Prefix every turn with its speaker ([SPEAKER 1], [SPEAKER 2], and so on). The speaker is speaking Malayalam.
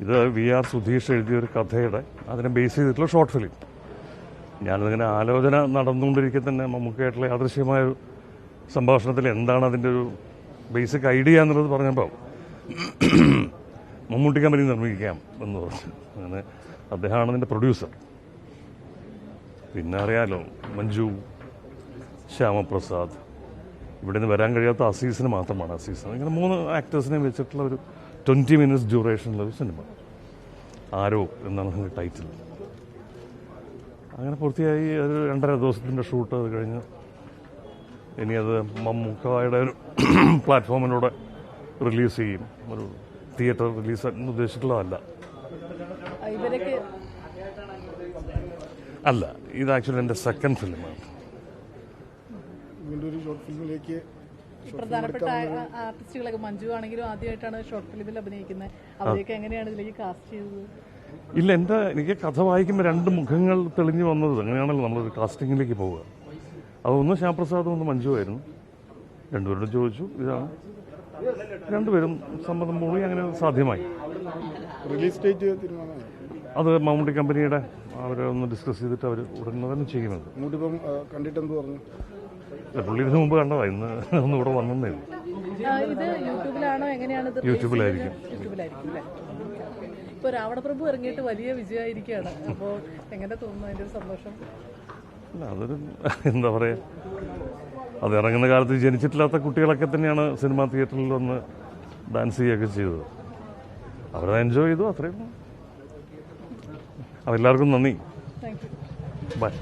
[SPEAKER 1] ഇത് വി ആർ സുധീഷ് എഴുതിയൊരു കഥയുടെ അതിനെ ബേസ് ചെയ്തിട്ടുള്ള ഷോർട്ട് ഫിലിം. ഞാനതിങ്ങനെ ആലോചന നടന്നുകൊണ്ടിരിക്കെ തന്നെ മമ്മൂക്കയായിട്ടുള്ള യാദൃശ്യമായ ഒരു സംഭാഷണത്തിൽ എന്താണ് അതിൻ്റെ ഒരു ബേസിക് ഐഡിയ എന്നുള്ളത് പറഞ്ഞപ്പോൾ മമ്മൂട്ടി കമ്പനി നിർമ്മിക്കാം എന്ന് പറഞ്ഞു. അങ്ങനെ അദ്ദേഹമാണ് അതിൻ്റെ പ്രൊഡ്യൂസർ. പിന്നെ അറിയാലോ, മഞ്ജു, ശ്യാമപ്രസാദ്, ഇവിടെ നിന്ന് വരാൻ കഴിയാത്ത അസീസിന് മാത്രമാണ്. അസീസിന് ഇങ്ങനെ 3 ആക്ടേഴ്സിനെ വെച്ചിട്ടുള്ള ഒരു 20 minutes ഡ്യൂറേഷനുള്ളൊരു സിനിമ. ആരോ എന്നാണ് അതിൻ്റെ ടൈറ്റിൽ. അങ്ങനെ പൂർത്തിയായി. ഒരു 2.5 ദിവസത്തിൻ്റെ ഷൂട്ട് അത് കഴിഞ്ഞ് ഇനി അത് മമ്മൂക്കായുടെ ഒരു പ്ലാറ്റ്ഫോമിലൂടെ റിലീസ് ചെയ്യും. ഒരു തിയേറ്റർ റിലീസ് ഉദ്ദേശിച്ചിട്ടുള്ളതല്ല. അല്ല, ഇത് ആക്ച്വലി എൻ്റെ സെക്കൻഡ് ഫിലിമാണ്.
[SPEAKER 2] പ്രധാനപ്പെട്ട ആർട്ടിസ്റ്റുകളൊക്കെ മഞ്ജു ആണെങ്കിലും ആദ്യമായിട്ടാണ് ഷോർട്ട് ഫിലിമിൽ അഭിനയിക്കുന്നത്. അവരെയൊക്കെ എങ്ങനെയാണ് ഇതിലേക്ക് കാസ്റ്റ് ചെയ്തത്?
[SPEAKER 1] ഇല്ല, എനിക്ക് കഥ വായിക്കുമ്പോൾ 2 മുഖങ്ങൾ തെളിഞ്ഞു വന്നത്. അങ്ങനെയാണല്ലോ നമ്മളൊരു കാസ്റ്റിങ്ങിലേക്ക് പോവുക. അതൊന്ന് ശ്യാമപ്രസാദും ഒന്ന് മഞ്ജു ആയിരുന്നു. 2 പേരോട് ചോദിച്ചു, ഇതാണ്. 2 പേരും സമ്മതം മൂളി. അങ്ങനെ സാധ്യമായി.
[SPEAKER 3] റിലീസ് ഡേറ്റ് തീരുമാനമായി.
[SPEAKER 1] അത് മമ്മൂട്ടി കമ്പനിയുടെ അവരൊന്ന് ഡിസ്കസ് ചെയ്തിട്ട് അവർ ഉടനെ തന്നെ ചെയ്യുന്നത്.
[SPEAKER 3] മമ്മൂട്ടിപ്പം കണ്ടിട്ടെന്ത് പറഞ്ഞു?
[SPEAKER 1] പുള്ളി ഇതിനു മുമ്പ് കണ്ടതാ. ഇന്ന് ഒന്ന് ഇവിടെ വന്നേ.
[SPEAKER 2] ഇത് യൂട്യൂബിലാണോ? എങ്ങനെയാണ്?
[SPEAKER 1] യൂട്യൂബിലായിരിക്കും.
[SPEAKER 2] ഇപ്പോൾ രാവണപ്രഭു ഇറങ്ങിയിട്ട് വലിയ വിജയമായിരിക്കുകയാണ്. അപ്പോൾ എങ്ങനെ തോന്നുന്നു അതിൻ്റെ ഒരു സന്തോഷം?
[SPEAKER 1] അല്ല, അതൊരു എന്താ പറയുക, അത് ഇറങ്ങുന്ന കാലത്ത് ജനിച്ചിട്ടില്ലാത്ത കുട്ടികളൊക്കെ തന്നെയാണ് സിനിമാ തിയേറ്ററിൽ വന്ന് ഡാൻസ് ചെയ്യുകയൊക്കെ ചെയ്തത്. അവരത് എൻജോയ് ചെയ്തു, അത്രയും. അതെല്ലാവർക്കും നന്ദി.
[SPEAKER 2] Thank you.
[SPEAKER 1] ബൈ.